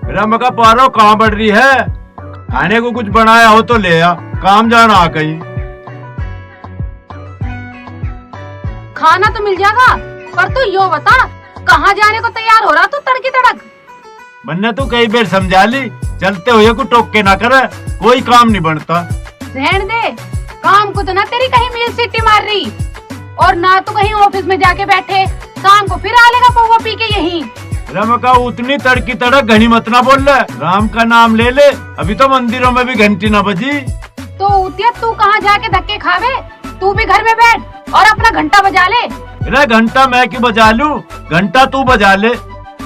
मेरा मका पारो कहाँ बढ़ रही है? खाने को कुछ बनाया हो तो ले आ, काम जाना आ कहीं। खाना तो मिल जाएगा, पर तू यो बता कहाँ जाने को तैयार हो रहा तू तड़की तड़क? मन्ने तू कई बार समझा ली, चलते हुए को टोक के ना करे, कोई काम नहीं बनता। रहने दे, काम को तो ना तेरी कहीं मिल सीटी मार रही और ना तू कहीं ऑफिस में जाके बैठे, शाम को फिर आ लेगा पौवा पी के यहीं। रमका उतनी तड़की तड़क घनी मत ना बोल ले, राम का नाम ले ले, अभी तो मंदिरों में भी घंटी ना बजी। तो उतिया तू कहाँ जाके धक्के खावे, तू भी घर में बैठ और अपना घंटा बजा ले। अरे घंटा मैं क्यों बजा लूं, घंटा तू बजा ले।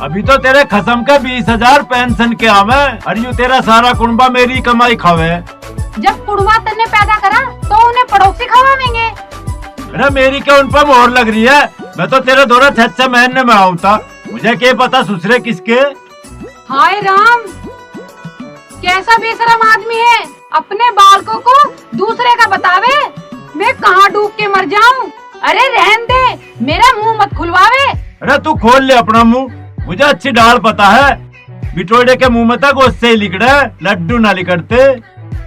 अभी तो तेरे खसम का 20,000 पेंशन के आवे, और यूं तेरा सारा कुंबा मेरी कमाई खावे। जब कुड़वा तन्ने पैदा करा तो उन्हें पड़ोसी खवावेंगे। अरे मेरी क्या उन पर मोहर लग रही है? मैं तो तेरे दौरा 6 महीने में आऊँ था, मुझे क्या पता ससुरे किसके। हाय राम, कैसा बेशरम आदमी है, अपने बालकों को दूसरे का बतावे, मैं कहाँ डूब के मर जाऊं। अरे रहन दे, मेरा मुंह मत खुलवावे। अरे तू खोल ले अपना मुंह, मुझे अच्छी डाल पता है, बिटोड़े के मुंह में तक उससे ही लिकड़े, लड्डू ना लिकड़ते।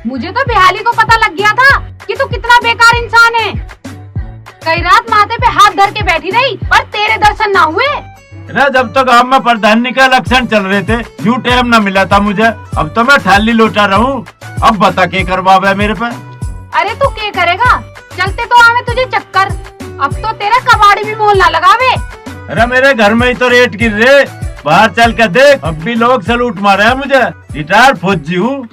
मुझे तो बिहाली को पता लग गया था कि तू कितना बेकार इंसान है। कई रात माथे पे हाथ धर के बैठी रही पर तेरे दर्शन ना हुए। अरे जब तक आप में प्रधानी का इलेक्शन चल रहे थे, यूं टाइम न मिला था मुझे, अब तो मैं थाली लौटा रहा हूँ। अब बता के करवावे मेरे पे। अरे तू क्या करेगा, चलते तो आवे तुझे चक्कर, अब तो तेरा कबाड़ी भी मोल ना लगावे। अरे मेरे घर में ही तो रेट गिर रहे, बाहर चल कर देख, अब भी लोग सलूट मारे हैं मुझे, रिटायर्ड फौजी हूँ।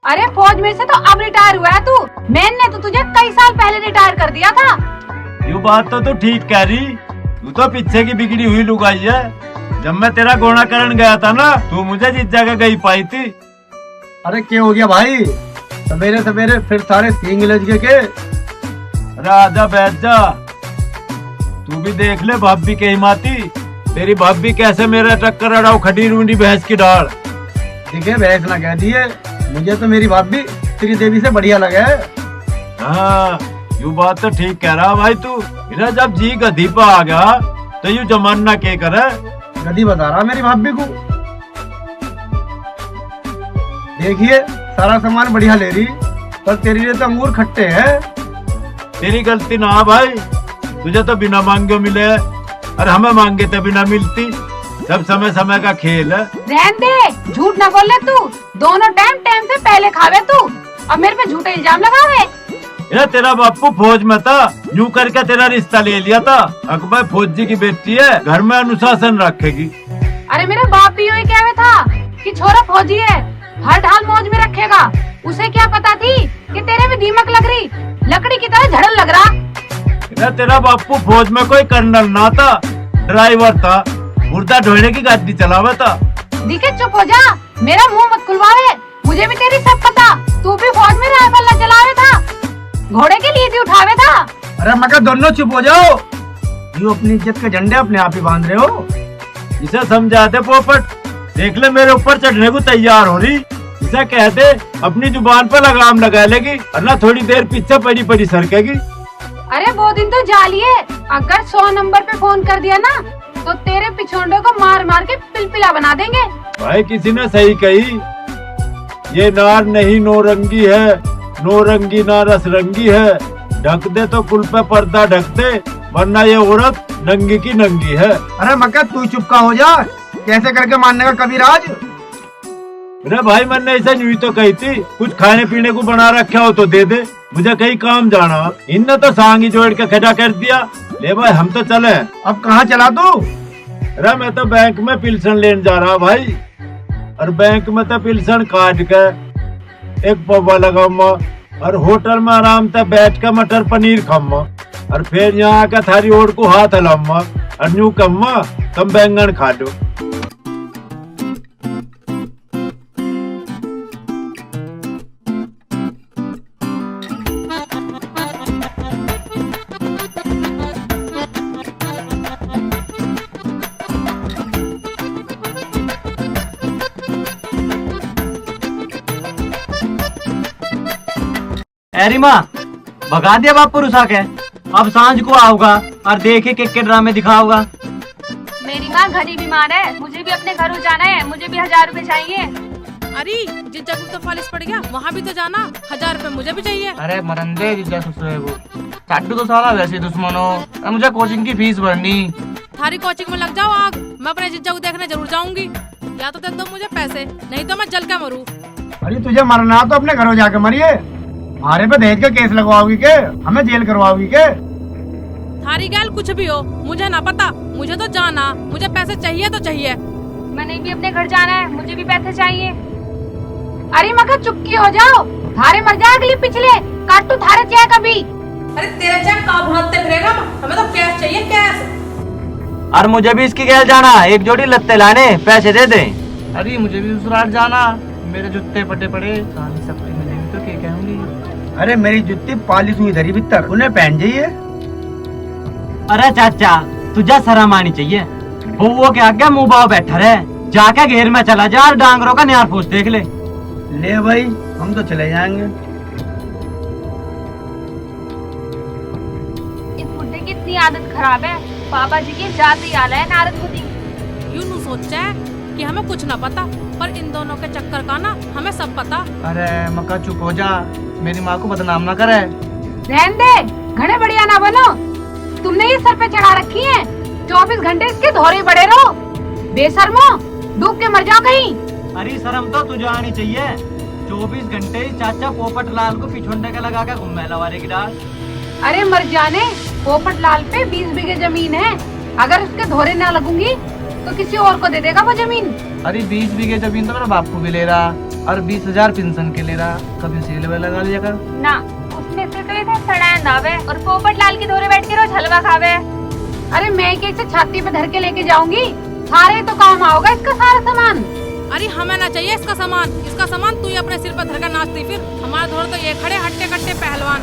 अरे फौज में से तो अब रिटायर हुआ है तू, मैंने तो तुझे कई साल पहले रिटायर कर दिया था। यू बात तो तू ठीक कह रही, तू तो पीछे की बिगड़ी हुई लुगाई है। जब मैं तेरा गोना करने गया था ना, तू मुझे जिस जगह गई पाई थी। अरे क्या हो गया भाई, सवेरे सवेरे फिर सारे 3 गिलज के? अरे आजा बैठ जा, तू भी देख ले भाभी के हिमाती, तेरी भाभी कैसे मेरा टक्कर अड़ाओ खड़ी रूंडी भैंस की डाल। ठीक है, भैंस ना कह दिए, मुझे तो मेरी भाभी श्री देवी से बढ़िया लगे। हाँ यू बात तो ठीक कह रहा भाई तू। इधर जब जी गधी पे आ गया तो यू जमाना के करे। गधी बता रहा मेरी भाभी को, देखिए सारा सामान बढ़िया ले रही, पर तेरे लिए तो अंगूर खट्टे हैं। तेरी गलती ना भाई, तुझे तो बिना मांगे मिले और हमें मांगे तो बिना मिलती, सब समय समय का खेल है। रहन दे, झूठ ना बोले तू, दोनों टाइम से पहले खावे तू, अब मेरे पे झूठे इल्जाम लगावे। ये तेरा बापू फौज में था, यूं करके तेरा रिश्ता ले लिया था। अकबर फौजी की बेटी है, घर में अनुशासन रखेगी। अरे मेरा बाप भी यही कहे था कि छोरा फौजी है, हर ढाल मौज में रखेगा। उसे क्या पता थी कि तेरे में दीमक लग रही, लकड़ी की तरह झड़न लग रहा। तेरा बापू फौज में कोई कर्नल ना था, ड्राइवर था, मुर्दा ढोने की गाड़ी चलावा था। दिखे चुप हो जा, मेरा मुंह मत खुलवावे, मुझे भी तेरी सब पता। तू भी फौज में राइफल न चलावे था, घोड़े के लिए भी उठावे था। अरे मगर दोनों चुप हो जाओ, यू अपनी इज्जत के झंडे अपने आप ही बांध रहे हो। इसे समझा दे पोपट, देख ले मेरे ऊपर चढ़ने को तैयार हो रही। इसे कह दे अपनी जुबान पर लगाम लगा लेगी, वरना थोड़ी देर पीछे पड़ी पड़ी सरकेगी। अरे वो दिन तो जालिए, अगर 100 नंबर पे फोन कर दिया ना तो तेरे पिछोंडे को मार मार के पिलपिला बना देंगे। भाई किसी ने सही कही, ये नार नहीं नौरंगी है, नौरंगी ना रसरंगी है। ढक दे तो कुल पे पर्दा ढक दे, वरना ये औरत नंगी की नंगी है। अरे मक्का तू चुपका हो जा, कैसे करके मानने का कबीराज। अरे भाई मैंने ऐसा यूं तो कही थी, कुछ खाने पीने को बना रखा हो तो दे दे, मुझे कहीं काम जाना। इनने तो सांगी जोड़ के खड़ा कर दिया। ले भाई हम तो चले। अब कहाँ चला तू? अरे मैं तो बैंक में पिल्सन लेने जा रहा भाई, और बैंक में तो पिल्सन काट के एक पौवा लगाऊंगा, और होटल में आराम से बैठ कर मटर पनीर खाऊंगा, और फिर यहाँ आकर थारी ओर को हाथ हिलाऊंगा और यूं कहूंगा तुम बैंगन खा लो। अरे माँ भगा दिया बापू रुसा के, अब सांझ को आओगा और देखे के ड्रामे दिखाओगा। मेरी मेरी माँ घर ही बीमार है, मुझे भी अपने घर जाना है, मुझे भी 1000 रुपए चाहिए। अरे जिस जगह तो फालिश पड़ गया वहाँ भी तो जाना, 1000 रुपए मुझे भी चाहिए। अरे मरंदे जिज्जा ससुर है वो चाटू तो साला वैसे दुश्मन हो। अब मुझे कोचिंग की फीस भरनी। थारी कोचिंग में लग जाओ आग, मैं अपने जिज्जा को देखने जरूर जाऊंगी। या तो दे दो मुझे पैसे, नहीं तो मैं जल के मरूं। अरे तुझे मरना तो अपने घरों जाके मरिए, हमारे पे दहेज का केस लगवाओगी के, हमें जेल करवाओगी के? थारी गैल कुछ भी हो मुझे ना पता, मुझे तो जाना, मुझे पैसे चाहिए तो चाहिए। मैंने भी अपने घर जाना है, मुझे भी पैसे चाहिए। अरे मगर चुपकी हो जाओ, थारे मर जाए अगली पिछले, काटू थारे चाहे कभी। अरे तेरा चेक कहाँ भुनाते फिरेगा, हमें तो कैश चाहिए कैश। और मुझे भी इसकी गैल जाना, एक जोड़ी लत्ते लाने, पैसे दे दे। अरे मुझे भी ससुराल जाना, मेरे जूते पटे पड़े, कहानी सबकी मिलेगी तो क्या कहूँगी। अरे मेरी जुत्ती पालिश हुई धरी भीतर, उन्हें पहन जाइए। अरे चाचा तुझे शर्म आनी चाहिए, वो के आगे मुँह बाव बैठा रहे, जाके घेर में चला जा और डांगरों का न्यार फूस देख ले। ले भाई हम तो चले जाएंगे। इस बुड्ढे की इतनी आदत खराब है, बाबा जी की जात ही आला है नारद मुनि। यूं सोचा है कि हमें कुछ ना पता, पर इन दोनों के चक्कर का ना हमें सब पता। अरे मक्का चुप हो जा, मेरी माँ को बदनाम ना करे। रहने दे, घने बढ़िया ना बनो, तुमने ये सर पे चढ़ा रखी है, 24 घंटे इसके धोरे बड़े रहो। बेशर्मो, डूब के मर जाओ कहीं। अरे शर्म तो तुझे आनी चाहिए, 24 घंटे चाचा पोपट लाल को पिछोंडे का लगा के घूमे लवारे की डाल। अरे मर जाने, पोपट लाल पे 20 बीघे जमीन है, अगर उसके धोरे न लगूंगी तो किसी और को दे देगा वो जमीन। अरे 20 बीघे जमीन तो मेरा बापू भी ले रहा, और 20,000 पेंशन के ले रहा, कभी सील में लगा लिया कर ना। उसने से तो इधर सड़ाए दावे और पोपट लाल के धोरे बैठ के रोज हलवा खावे। अरे मैं कैसे छाती पे धर के लेके जाऊंगी, सारे तो काम आओगा इसका सारा सामान। अरे हमें ना चाहिए इसका सामान तू ही अपने सिर पर धर कर नाचती फिर, हमारे धोर तो ये खड़े हट्टे कट्टे पहलवान।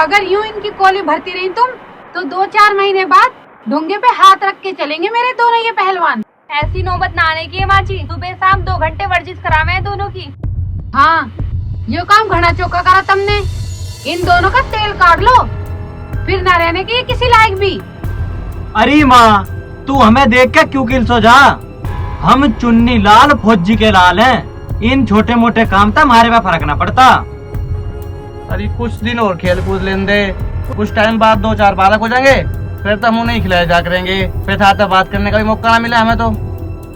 अगर यूं इनकी कोली भरती रही तुम तो 2-4 महीने बाद ढोंगे पे हाथ रख के चलेंगे मेरे दोनों ये पहलवान। ऐसी नौबत ना आने की है माँ जी, सुबह शाम 2 घंटे वर्जिश करावे हैं दोनों की। हाँ, यो काम घना चौका करा तुमने, इन दोनों का तेल काट लो, फिर ना रहने की किसी लायक भी। अरे माँ तू हमें देख के क्यों किल सो जा, हम चुन्नी लाल फौजी के लाल हैं, इन छोटे मोटे काम तो हमारे में फर्क ना पड़ता। अरे कुछ दिन और खेल कूद लेने दे, कुछ टाइम बाद 2-4 बालक हो जाएंगे, फिर तो मुँह नहीं खिलाया जा करेंगे, फिर था बात करने का भी मौका ना मिले हमें तो।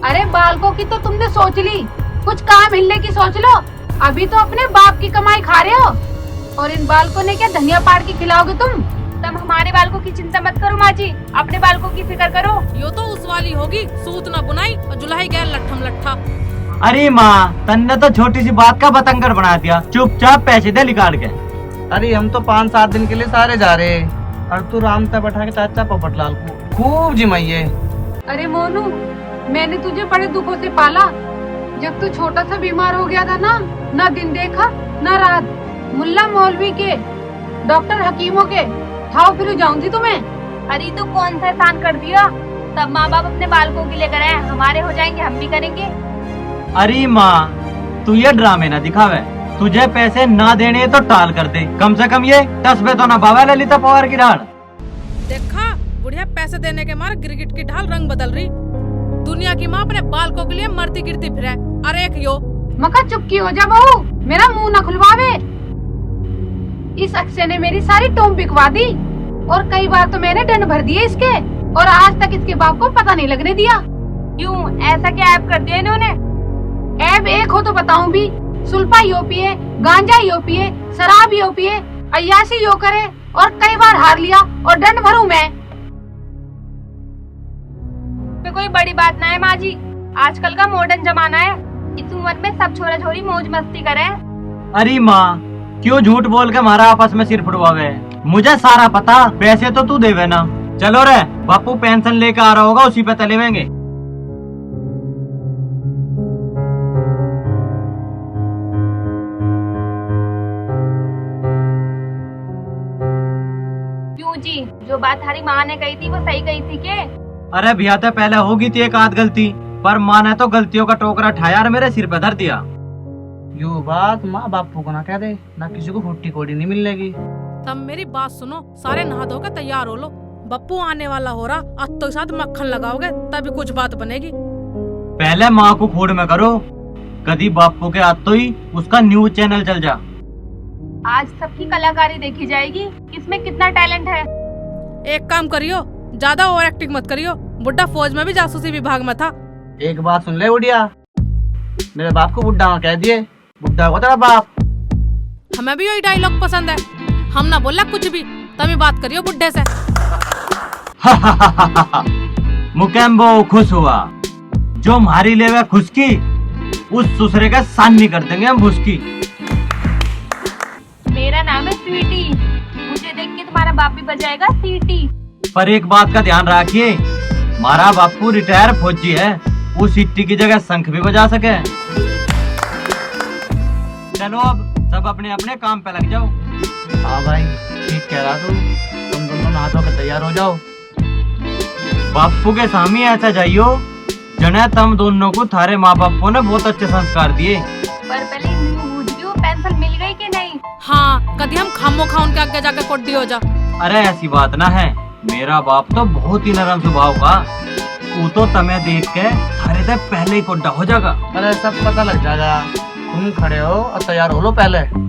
अरे बालकों की तो तुमने सोच ली, कुछ काम हिलने की सोच लो, अभी तो अपने बाप की कमाई खा रहे हो, और इन बालकों ने क्या धनिया पाड़ के खिलाओगे तुम? तब हमारे बालकों की चिंता मत करो माँ जी, अपने बालकों की फिक्र करो। यो तो उस वाली होगी, सूत न बुनाई और जुलाई गैर लट्ठम लट्ठा। अरे माँ तन्ने तो छोटी सी बात का बतंगड़ बना दिया, चुपचाप पैसे दे निकाल के। अरे हम तो 5-7 दिन के लिए सारे जा रहे, और तू राम तक बैठा के चाचा पोपट लाल को खूब जिमाइए। अरे मोनू, मैंने तुझे बड़े दुखों से पाला, जब तू छोटा सा बीमार हो गया था ना दिन देखा ना रात, मुल्ला मौलवी के, डॉक्टर हकीमों के ठाव फिर जाऊंगी तुम्हें। अरे तू कौन सा एहसान कर दिया, तब माँ बाप अपने बालकों के लिए करे, हमारे हो जाएंगे हम भी करेंगे। अरे माँ तू ये ड्रामे ना दिखावे, तुझे पैसे ना देने तो टाल कर दे, कम से कम ये 10 बे तो ना बाबा ललिता पवार की ढाल। देखा बुढ़िया पैसे देने के मारे गिरगिट की ढाल रंग बदल रही, दुनिया की माँ अपने बालकों के लिए मरती गिरती फिरे। अरे एक यो मका चुपकी हो जा बहू, मेरा मुंह न खुलवावे। इस अक्षय ने मेरी सारी टोम बिकवा दी, और कई बार तो मैंने दंड भर दिए इसके, और आज तक इसके बाप को पता नहीं लगने दिया। क्यों ऐसा क्या ऐप कर दिया इन्होंने? ऐप एक हो तो बताऊं भी, सुल्फा यो पिए, गांजा यो पिए, शराब यो पिए, अय्याशी यो करे, और कई बार हार लिया और दंड भरूं मैं। कोई बड़ी बात ना है माँ जी, आजकल का मॉडर्न जमाना है, इस उम्र में सब छोरा छोरी मौज मस्ती करें। अरे माँ क्यों झूठ बोल के हमारा आपस में सिर फुटवावे, मुझे सारा पता, पैसे तो तू देवे ना। चलो रे बापू पेंशन लेके आ रहा होगा, उसी पे तलेवेंगे। क्यों जी, जो बात हमारी माँ ने कही थी वो सही कही थी के? अरे भैया तो पहले होगी थी एक आध गलती, पर माँ ने तो गलतियों का टोकरा ठाया और मेरे सिर पे धर दिया। यू बात माँ बापू को ना कह दे, ना किसी को फुट्टी कोड़ी नहीं मिलेगी। तब मेरी बात सुनो, सारे नहा धो के तैयार हो लो, बप्पू आने वाला हो रहा, अत्तो के साथ मक्खन लगाओगे तभी कुछ बात बनेगी। पहले माँ को खोड़ में करो, कभी बापू के हाथ तो ही उसका न्यूज चैनल चल जा। आज सबकी कलाकारी देखी जाएगी, किसमें कितना टैलेंट है। एक काम करियो, ज्यादा ओवर एक्टिंग मत करियो। बुड्ढा फौज में भी जासूसी विभाग में था। एक बात सुन ले बुढ़िया, मेरे बाप को बुड्ढा कह दिए, बुड्ढा को तेरा बाप। हमें भी यही डायलॉग पसंद है। हम ना बोला कुछ भी, तभी बात करियो बुड्ढे से। मुकेम्बो खुश हुआ, जो हमारी लेवे खुशकी उस दूसरे का सानी कर देंगे हम भुसकी। मेरा नाम है स्वीटी, मुझे देख के तुम्हारा बाप भी बजाएगा सीटी। पर एक बात का ध्यान रखिए, हमारा बापू रिटायर फौजी है, वो सिट्टी की जगह शंख भी बजा सके। चलो अब सब अपने अपने काम पे लग जाओ। हाँ भाई ठीक कह रहा तू, तुम दोनों नहा धो के तैयार हो जाओ। बापू के सामने ऐसा जाइयो जने तुम दोनों को थारे माँ बापू ने बहुत अच्छे संस्कार दिए। पर पहले पेंसिल मिल गई कि नहीं? हाँ, कभी हम खामो खा उनके आगे जाके कोड्डी हो जा। अरे ऐसी बात ना है, मेरा बाप तो बहुत ही नरम स्वभाव का, वो तो तुम्हें देख के थारे से पहले ही कोड्डा हो जाएगा। अरे सब पता लग जाएगा, तुम खड़े हो और तैयार हो लो पहले।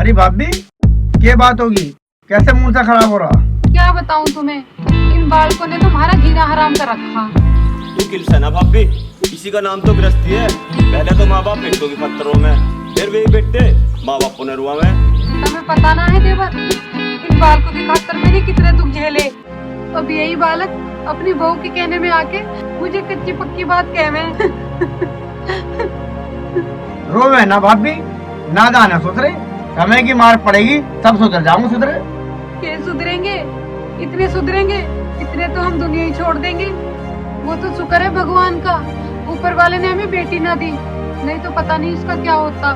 अरे भाभी क्या बात होगी, कैसे मुंह से खराब हो रहा? क्या बताऊं तुम्हें, इन बालकों ने तुम्हारा जीना हराम कर रखा। तू किलसा ना भाभी, इसी का नाम तो गृहस्थी है। पहले तो माँ बाप बेटों की पत्थरों में, फिर वे बेटे माँ बाप पुनरुआ में। तुम्हें पता ना है देवर, इन बालकों की खातर मैंने कितने दुख झेले। अब यही बालक अपनी बहू के कहने में आके मुझे कच्ची पक्की बात कहवे। रोवे ना भाभी, ना जाना सुधरे, समय की मार पड़ेगी सब सुधर जाऊंगे। सुधरे के सुधरेंगे, इतने सुधरेंगे, इतने तो हम दुनिया ही छोड़ देंगे। वो तो शुक्र है भगवान का, ऊपर वाले ने हमें बेटी ना दी, नहीं तो पता नहीं इसका क्या होता।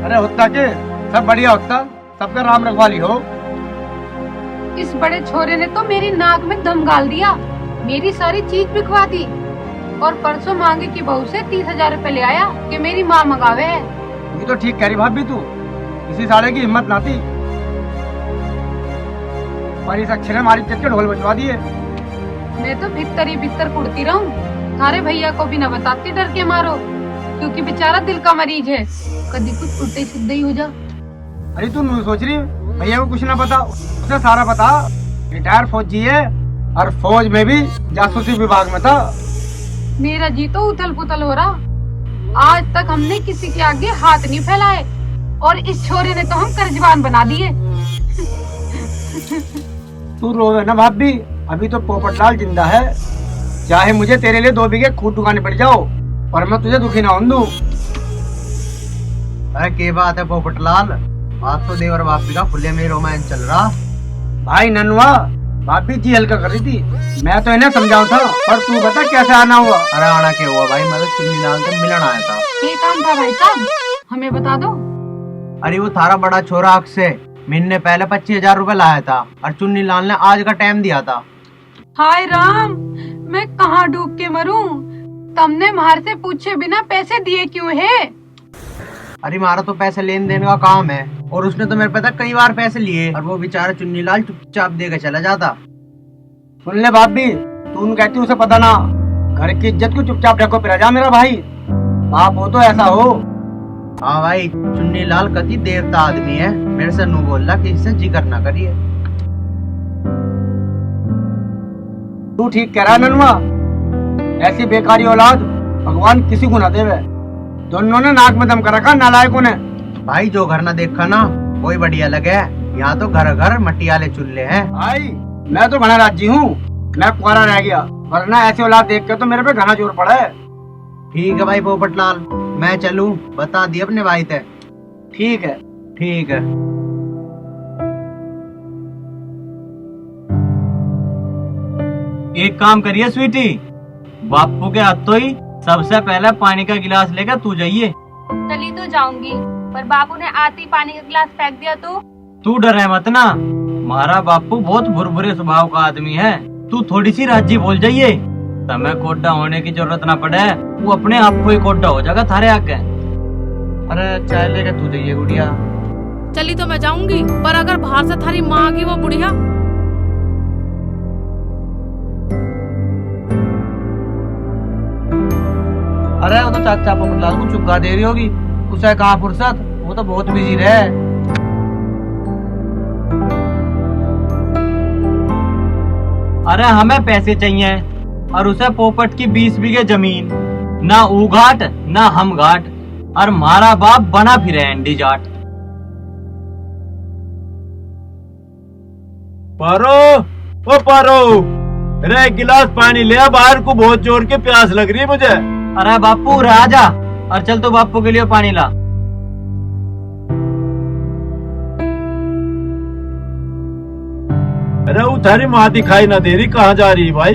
अरे होता के सब बढ़िया होता, सबका राम रखवाली हो। इस बड़े छोरे ने तो मेरी नाक में दम गाल दिया, मेरी सारी चीज बिकवा दी, और परसों मांगे की बहू से 30,000 रुपए ले आया कि मेरी माँ मंगावे है। ये तो ठीक कह रही भाभी तू, इसी साले की हिम्मत ना थी, पर इस अक्षर ने हमारी इज्जत के ढोल बजवा दिए। मैं तो भीतर ही भीतर कुड़ती रहूं, थारे भैया को भी न बताती डर के मारो, क्योंकि बेचारा दिल का मरीज है, कभी कुछ उल्टे सीधे ही हो जा। अरे तू नहीं सोच रही भैया को कुछ ना पता, उसे सारा पता। रिटायर फौजी है और फौज में भी जासूसी विभाग में था। मेरा जी तो उथल पुथल हो रहा, आज तक हमने किसी के आगे हाथ नहीं फैलाए, और इस छोरे ने तो हम कर्जबान बना दिए। तू रोवे ना भाभी, अभी तो पोपटलाल जिंदा है, चाहे मुझे तेरे लिए 2 बीघे खूट उगाने पड़ जाओ, पर मैं तुझे दुखी ना होने दूं। अरे क्या बात है पोपटलाल, आज तो देवर भाभी का खुले में रोमांस चल रहा। भाई ननवा, भाभी जी हल्का कर रही थी, मैं तो इन्हें समझाऊं था, पर तू बता कैसे आना हुआ? अरे आना क्या हुआ भाई, मैं तो चुन्नी लाल से मिलन आया था। ये काम था भाई साहब, हमें बता दो। अरे वो थारा बड़ा छोरा अक्षय महीने पहले 25,000 रुपए लाया था, और चुन्नी लाल ने आज का टाइम दिया था। हाय राम, मैं कहाँ डूब के मरूं, तुमने मार से पूछे बिना पैसे दिए क्यों है? अरे हमारा तो पैसे लेन देन का काम है, और उसने तो मेरे पे कई बार पैसे लिए, और वो बेचारा चुन्नी लाल चुपचाप दे के चला जाता। सुन ले भाभी, तू कहती उसे पता ना, घर की इज्जत को चुपचाप ढको पिरा जा मेरा भाई, बाप हो तो ऐसा हो। हाँ भाई, चुन्नी लाल कति देवता आदमी है, मेरे से नू बोल रहा कि इससे जिक्र ना करिए। तू ठीक कह रहा है ननुआ, ऐसी बेकारी औलाद भगवान किसी को ना देवे। दोनों ने नाक में दम कर रखा नालायकों ने। भाई जो घर ना देखा ना वही बढ़िया लगे। यहाँ तो घर घर मट्टी वाले चूल्हे हैं। भाई मैं तो घना राजी हूँ, मैं कुआरा रह गया, वरना ऐसी औलाद देख के तो मेरे पे घना जोर पड़ा है। ठीक है भाई पोपटलाल, मैं चलूं, बता दिए अपने भाई ते। ठीक है। ठीक है। एक काम करिए स्वीटी, बापू के हाथों ही सबसे पहले पानी का गिलास लेकर तू जाइए। चली तो जाऊंगी, पर बापू ने आते ही पानी का गिलास फेंक दिया तो? तू डरे मत ना, हमारा बापू बहुत बुरबुरे स्वभाव का आदमी है। तू थोड़ी सी राजी बोल जाइए, समय कोड्डा होने की जरूरत ना पड़े, वो अपने आप को ही कोड्डा हो जाएगा थारे आगे। अरे चाय लेकर तू जाइए गुड़िया। चली तो मैं जाऊंगी, पर अगर बाहर से थारी माँ आ गई वो बुढ़िया। अरे वो तो चाचा पोपटलाल को चुका दे रही होगी, उसे कहाँ फुर्सत, वो तो बहुत बिजी रहे। अरे हमें पैसे चाहिए और उसे पोपट की 20 बीघे जमीन, ना ऊ घाट ना हम घाट, और मारा बाप बना फिरे एंडी जाट। पारो, ओ पारो, अरे एक गिलास पानी ले आ, बाहर को बहुत जोर के प्यास लग रही है मुझे। अरे बापू रहा जा, और चल तो बापू के लिए पानी ला। अरे वो थारी माँ दिखाई ना दे रही, कहाँ जा रही है भाई?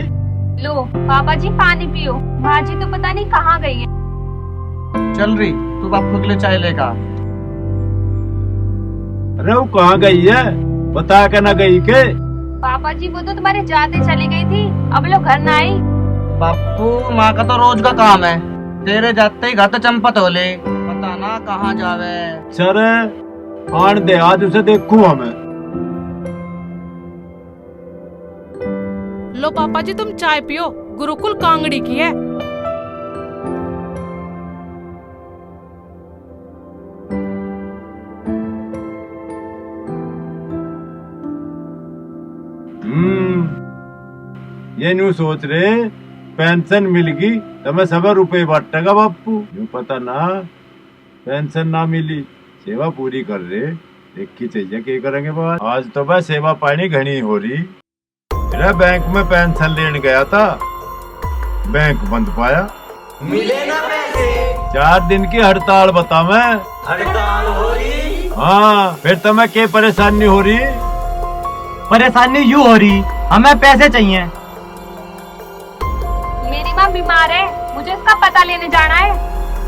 लो पापा जी पानी पियो, माँ जी तो पता नहीं कहाँ गई है। चल रही तू बापू के लिए चाय लेगा। अरे वो कहाँ गई है, बता के ना गई के? पापा जी वो तो तुम्हारे जाते चली गई थी, अब लोग घर ना आई। बापू माँ का तो रोज का काम है, तेरे जाते ही घर चंपत हो ले, पता ना कहाँ जावे। सर आन दे, आज उसे देखूं हमें। लो पापा जी तुम चाय पियो, गुरुकुल कांगड़ी की है। ये न्यू सोच रहे पेंशन मिल गई तो मैं सब रुपए बांटेगा बापू, यूं पता ना पेंशन ना मिली, सेवा पूरी कर रहे, देखी चाहिए क्या करेंगे बात। आज तो बस सेवा पानी घनी हो रही। मेरा बैंक में पेंशन लेने गया था, बैंक बंद पाया, मिले ना पैसे, 4 दिन की हड़ताल बता मैं। हड़ताल हो रही। हाँ फिर तो मैं क्या परेशानी हो रही? परेशानी यूँ हो रही, हमें पैसे चाहिए। मेरी माँ बीमार है, मुझे उसका पता लेने जाना है।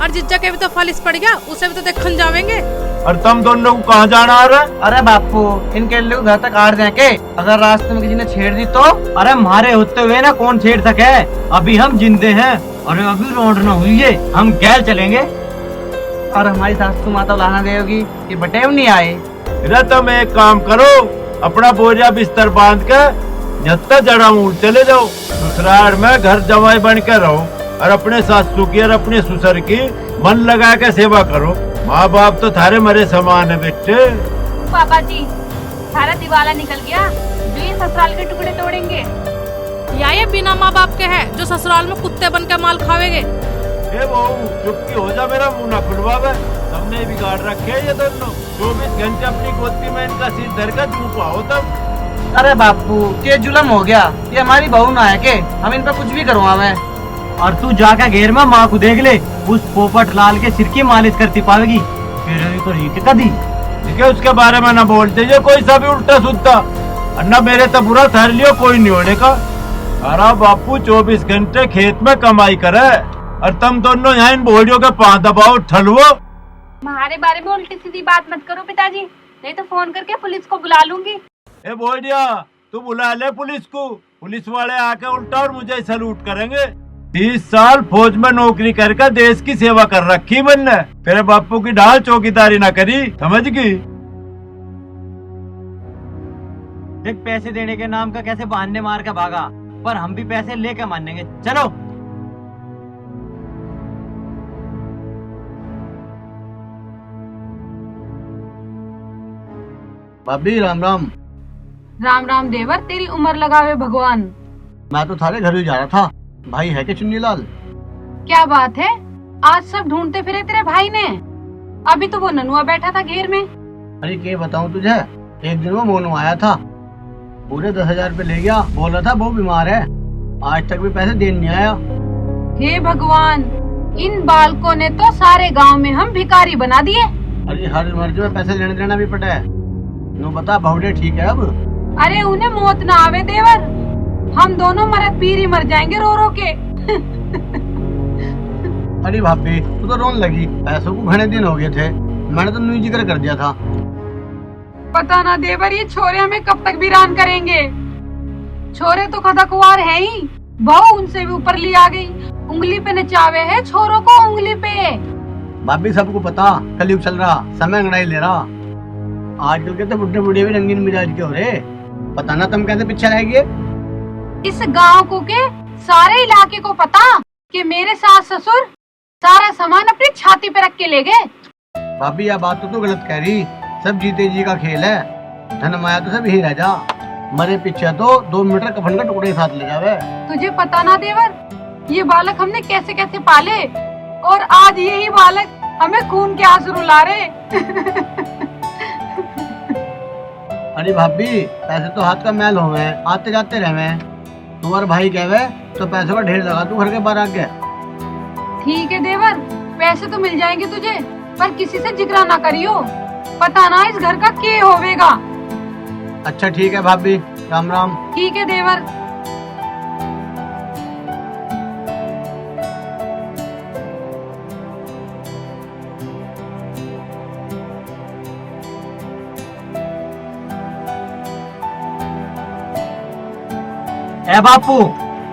और जिस जगह भी तो फालिस पड़ गया उसे भी तो देखने जावेंगे। और तुम दोनों को कहाँ जाना आ रहा है? अरे बापू इनके लिए घर तक आड़ दे के, अगर रास्ते में किसी ने छेड़ दी तो? अरे मारे होते हुए ना कौन छेड़ सके, अभी हम जिंदे हैं। अरे अभी रोड न हुई है, हम गैल चलेंगे। और हमारी सासू माता लाना देगी कि बटेव नहीं आए। अरे तुम एक काम करो, अपना बोरिया बिस्तर बांध के जत्ता जड़ा मूल चले जाओ, ससुराल में घर जमाई बन के रहो, और अपने सासू की और अपने ससुर की मन लगा के सेवा करो। माँ बाप तो थारे मरे समान है बेटे। पापा जी सारा दिवाला निकल गया, जो ये ससुराल के टुकड़े तोड़ेंगे। या ये बिना माँ बाप के है जो ससुराल में कुत्ते बन के माल खावेंगे। ए बहू चुपकी हो जा, मेरा मुंह न खुलवावे, हमने बिगाड़ रखे ये दोनों। 24 घंटे अपनी गोदी में इनका सिर धर कर चुप आओ तब। अरे बापू ये जुलम हो गया, ये हमारी बहू ना है के हम इन पर कुछ भी करवावे। और तू जाकर घेर में माँ को देख ले, उस पोपट लाल के सिर की मालिश करती पावेगी, फिर तो रीत कदी। ठीक है उसके बारे में न बोलते ये कोई सा भी उल्टा सुनता, और न मेरे तो बुरा ठहर लियो कोई नहीं होने का। अरे बापू 24 घंटे खेत में कमाई करे, और तुम दोनों यहाँ इन बोलियों के पांव दबाओ ठलवो। हमारे बारे में उल्टी सीधी बात मत करो पिताजी, नहीं तो फोन करके पुलिस को बुला लूंगी। ए बोलिया तू बुला ले पुलिस को, पुलिस वाले आके उल्टा और मुझे सलूट करेंगे। 30 साल फौज में नौकरी करके देश की सेवा कर रखी मैंने, तेरे बापू की ढाल चौकीदारी ना करी, समझ गई? देख पैसे देने के नाम का कैसे बहाने मार के भागा, पर हम भी पैसे लेके मानेंगे। चलो भाभी राम राम। राम राम देवर, तेरी उम्र लगावे भगवान। मैं तो थारे घर ही जा रहा था। भाई है क्या चुन्नी लाल? क्या बात है, आज सब ढूंढते फिरे तेरे भाई ने। अभी तो वो ननुआ बैठा था घेर में। अरे क्या बताऊं तुझे, एक दिन वो मोनू आया था, पूरे 10,000 रुपए ले गया, बोल रहा था वो बीमार है, आज तक भी पैसे देने नहीं आया। हे भगवान, इन बालकों ने तो सारे गांव में हम भिखारी बना दिए। अरे हर मर्जी में पैसे लेने देना भी पड़ा है। नो बता बहुड़े ठीक है अब? अरे उन्हें मौत ना आवे देवर, हम दोनों मरद पीर ही मर जाएंगे रो रो के। अरे भाभी तू तो रोने लगी, पैसों को घने दिन हो गए थे, मैंने तो न्यू जिक्र कर दिया था। पता ना देवर, ये छोरे हमें कब तक वीरान करेंगे। छोरे तो खदकवार है ही, बहू उनसे भी ऊपर ली आ गई, उंगली पे नचावे है छोरों को, उंगली पे। भाभी सबको पता कलयुग चल रहा, समय अंगड़ाई ले रहा। आजकल के तो बुढ़े बुढ़े भी रंगीन मिजाज के हो रहे, पता ना तुम कैसे पीछे रह गए। इस गांव को के सारे इलाके को पता कि मेरे सास ससुर सारा सामान अपनी छाती पे रख के ले गए। भाभी यह बात तो तू गलत कह रही, सब जीते जी का खेल है, धन माया तो सब यही रह जा, मरे पीछे तो 2 मीटर कफन का टुकड़े साथ ले जावे। तुझे पता ना देवर, ये बालक हमने कैसे कैसे पाले, और आज यही बालक हमें खून के आंसू रुला रहे। अरे भाभी पैसे तो हाथ का मैल हो गए, आते जाते रहे, तुम्हारे भाई कहवे तो पैसों का ढेर लगा तू घर के बाहर आके। ठीक है देवर, पैसे तो मिल जाएंगे तुझे, पर किसी से जिगरा ना करियो, पता ना इस घर का क्या होवेगा। अच्छा ठीक है भाभी, राम राम। ठीक है देवर। ए बापू,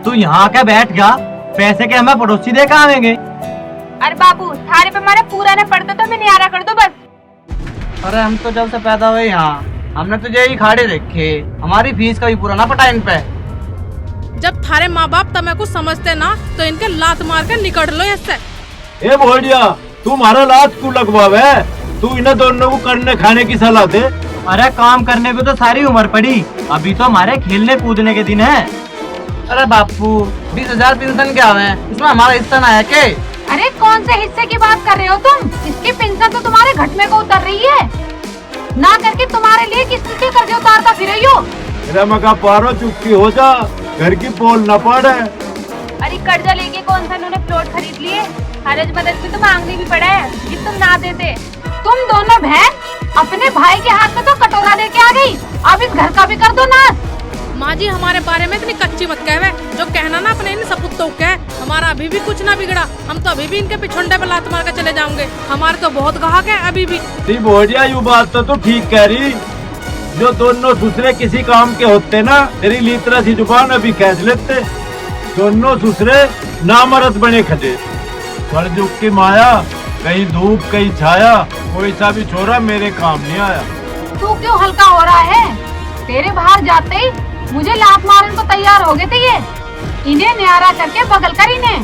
तू यहाँ के बैठ गया, पैसे के हमें पड़ोसी दे के आवेंगे। अरे बाबू, थारे पे हमारा पूरा न पड़ता तो मैं नियारा कर दो बस। अरे हम तो जब से पैदा हुए यहाँ, हमने तुझे ही खाड़े देखे, हमारी फीस का भी पूरा ना पटा इन पे। जब थारे माँ बाप तुम्हें कुछ समझते ना तो इनके लात मार के निकल लो इससे। ए भोड़िया, तुम्हारा लात क्यों लगवावे? तू इन्हें दोनों को करने खाने की सलाह दे। अरे काम करने को तो सारी उम्र पड़ी, अभी तो हमारे खेलने कूदने के दिन है। अरे बापू 20,000 पेंशन क्या है, इसमें हमारा हिस्सा ना है के? अरे कौन से हिस्से की बात कर रहे हो तुम? इसकी पेंशन तो तुम्हारे घटने को उतर रही है, ना करके तुम्हारे लिए किस के कर्जे उतारता फिर रही हो। मेरा मका पारो, चुप्पी हो जा, घर की पोल न पड़े। अरे कर्जा लेके कौन सा इन्होंने प्लॉट खरीद लिए, हरज मदद में तो मांगने भी पड़ा है, ये तुम ना देते। तुम दोनों बहन अपने भाई के हाथ में तो कटोरा लेके आ गई, अब इस घर का भी कर दो नाश। माँ जी हमारे बारे में इतनी कच्ची मत कहवे, जो कहना ना अपने इन सपुतों के, हमारा अभी भी कुछ ना बिगड़ा, हम तो अभी भी इनके पिछुंडे पे लात मार के चले जाओगे, हमारे तो बहुत ग्राहक है अभी भी। ती भोड़िया, यू बात तो तू ठीक कह रही, जो दोनों दूसरे किसी काम के होते ना, तेरी लीतरा सी जुबान अभी कैच लेते, दोनों दूसरे नामर्द बने खड़े। पर जुग की माया, कहीं धूप कहीं छाया, कोई सा भी छोरा मेरे काम नहीं आया। तू क्यों हल्का हो रहा है? तेरे बाहर जाते ही मुझे लात मारने को तैयार हो गए थे ये। इन्हें न्यारा करके बगल कर इन्हें,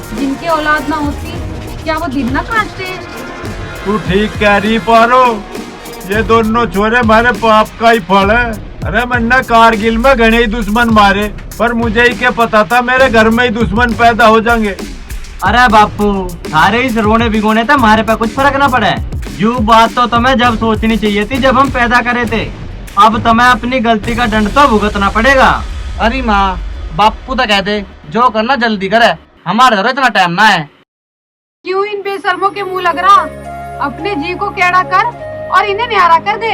जिनकी औलाद ना होती क्या वो दिन न काटते। तू ठीक कह रही पारो, ये दोनों छोरे हमारे पाप का ही फल है। अरे मैंने कारगिल में घने ही दुश्मन मारे, पर मुझे ही क्या पता था मेरे घर में ही दुश्मन पैदा हो जाएंगे। अरे बापू, सारे इस रोने भिगोने था, हमारे पे कुछ फर्क ना पड़े। यू बात तो तुम्हें जब सोचनी चाहिए थी, जब हम पैदा करे थे। अब तुम्हें अपनी गलती का दंड तो भुगतना पड़ेगा। अरे माँ, बापू तो कह दे जो करना जल्दी करे, हमारे घर इतना टाइम ना है। क्यों इन बेशर्मों के मुंह लग रहा? अपने जी को केड़ा कर और इन्हें न्यारा कर दे।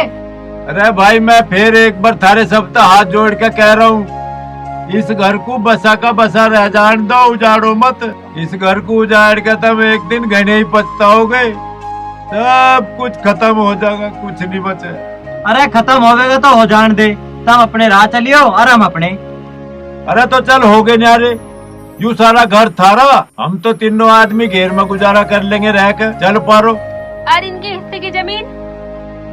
अरे भाई, मैं फिर एक बार थारे सब हाथ जोड़ के कह रहा हूँ, इस घर को बसा का बसा रह जान दो, उजाड़ो मत। इस घर को उजाड़ के तुम एक दिन घने ही पछताओगे, सब कुछ खत्म हो जाएगा, कुछ नहीं बचे। अरे खत्म होवेगा तो हो जान दे, तुम अपने राह चलियो और हम अपने। अरे तो चल हो गए न्यारे, यू सारा घर थारा, हम तो तीनों आदमी घेर में गुजारा कर लेंगे रह कर, चल पारो। और इनके हिस्से की जमीन?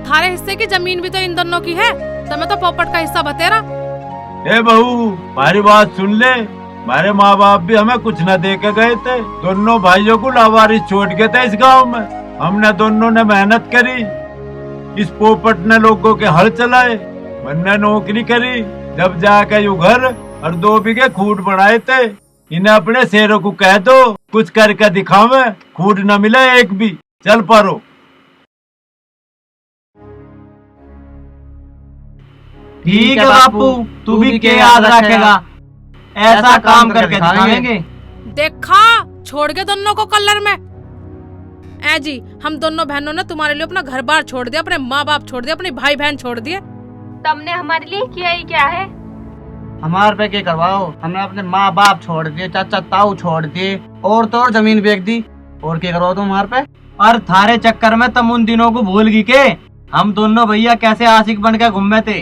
थारे हिस्से की जमीन भी तो इन दोनों की है, तुम्हें तो पोपट का हिस्सा बतेरा। ए बहू, हमारी बात सुन ले, हमारे माँ बाप भी हमें कुछ न दे के गए थे, दोनों भाइयों को लावारिस छोड़ गए थे इस गांव में। हमने दोनों ने मेहनत करी, इस पोपट ने लोगों के हल चलाए, मैंने नौकरी करी, जब जाके यू घर और 2 बीघे खूट बनाए थे। इन्हें अपने शेरों को कह दो कुछ करके दिखावे, खूट न मिले एक भी। चल पारो। ठीक है बापू, तू भी क्या याद रखेगा, ऐसा काम करके दिखाएंगे। देखा, छोड़ के दोनों को कलर में। ऐ जी, हम दोनों बहनों ने तुम्हारे लिए अपना घर बार छोड़ दिया, अपने माँ बाप छोड़ दिया, अपनी भाई बहन छोड़ दिए। तुमने हमारे लिए किया ही क्या है? हमारे पे क्या करवाओ, हमने अपने माँ बाप छोड़ दिए, चाचा ताऊ छोड़ दिए, और तो और जमीन बेच दी, और क्या करवाओ तुम हमारे पे? और थारे चक्कर में तुम उन दिनों को भूल गई के हम दोनों भैया कैसे आशिक बन के घूमे थे।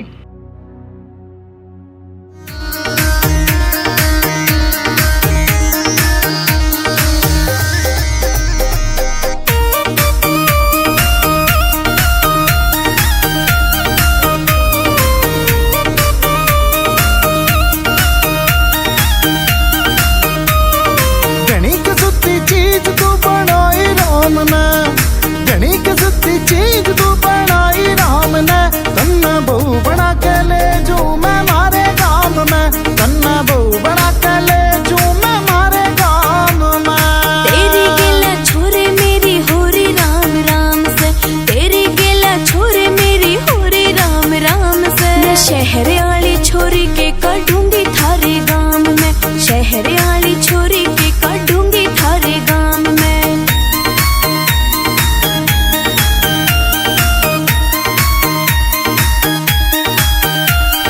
शहर वाली छोरी के काटूंगी थारे गांव में, शहर वाली छोरी के काटूंगी थारे गांव में।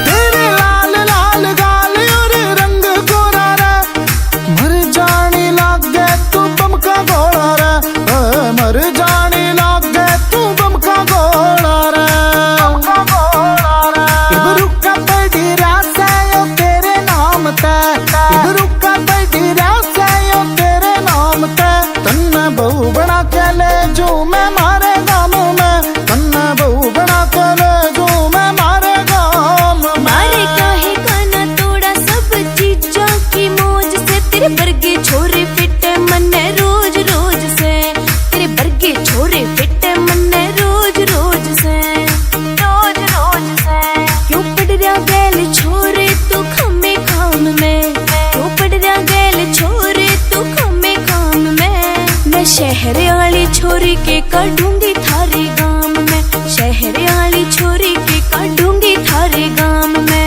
तेरे लाल लाल गाल और रंग गोरा रे, मर जाने लग गए तू बम का गोला रे, मर जाने लग गए तू बम का गोला रे। बहू बना के ले जो मैं मारे गाँव में, तन्ना बहू बना के ले जो मैं मारे गाँव में। मारे काहे काना तोड़ा सब चीजों की मौज से, तेरे बर्गे छोरे फिट मन रोज रोज से, तेरे बर्गे छोरे फिट मन रोज रोज से, रोज रोज से। क्यों पड़ रहा गैल छोरे तू खम्मे खाम में, क्यों पड़ रहा गैल छोरे तू खम्मे खाम में। मैं शहर वाली छोरी के काटूंगी थारे गांव में, शहर वाली छोरी के काटूंगी थारे गांव में।